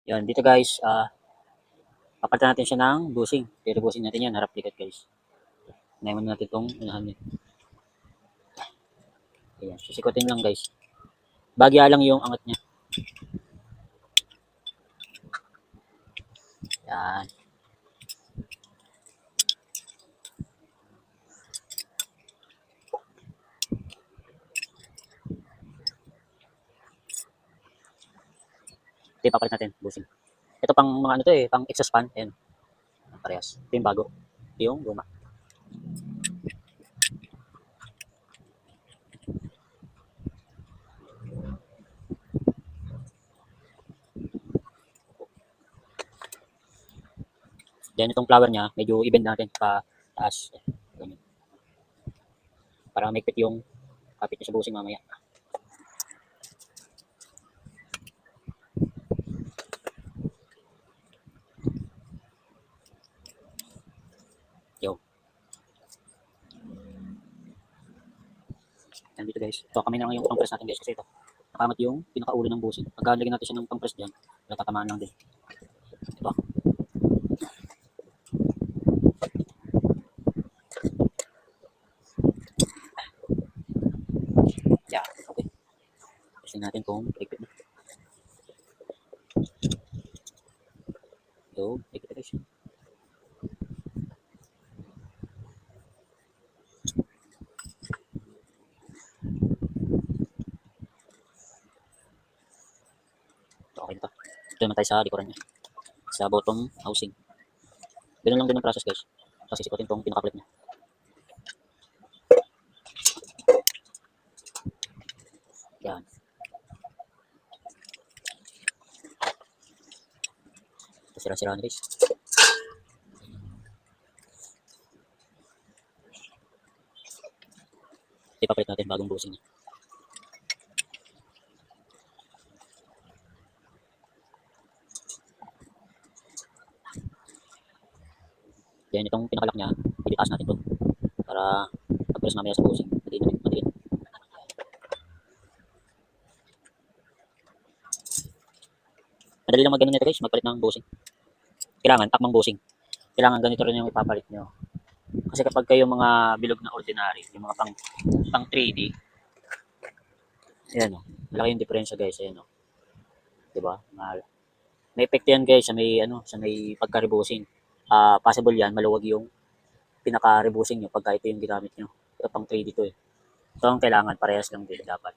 Yan, dito guys, papalitan natin siya ng bushing. I-rebushing natin yan, harap likod guys. Naiman natin itong unahan niya. Ayan, sisikotin lang guys. Bagya lang yung angat niya. Yan. Ito yung papalit natin, bushing. Ito pang mga ano to eh, pang exhaust fan. Ayan, parehas. Ito yung bago. Ito yung luma. Then itong flower niya, medyo i-bend natin pa taas. Ganyan. Para make fit yung kapit niya sa bushing mamaya. Yo. Yan dito guys. Ito kami na lang yung pang-press natin guys kasi ito. Nakamat yung pinakaulo ng bushing. Pag lagyan natin siya ng pang-press dyan, tatamaan lang din. Ito. Yeah, okay. Press natin kung ligpit na. Yo, ligpit na guys. Okay na to. Ito naman tayo sa likuran niya. Sa bottom housing. Ganun lang din ang process guys. So sisikotin itong pinakapalit niya. Yan. Ito sira-sira na guys. Ipapalit natin bagong bushing niya. Yan itong pinakalak niya, ilitaas natin ito para pag-press mamaya sa bushing, madiin. Madali lang mag-ganun nito guys, magpalit ng bushing. Kailangan takmang bushing. Kailangan ganito rin yung ipapalit nyo. Kasi kapag kayo mga bilog na ordinary, yung mga pang 3D, ayan o, malaki yung diferensya guys, ayan o. Diba? May epekto yan guys sa may pagka-rebusing. Possible yan, maluwag yung pinaka-rebusing nyo pagka ito yung ginamit nyo. Ito pang 3D to eh. Ito ang kailangan, parehas lang din dapat.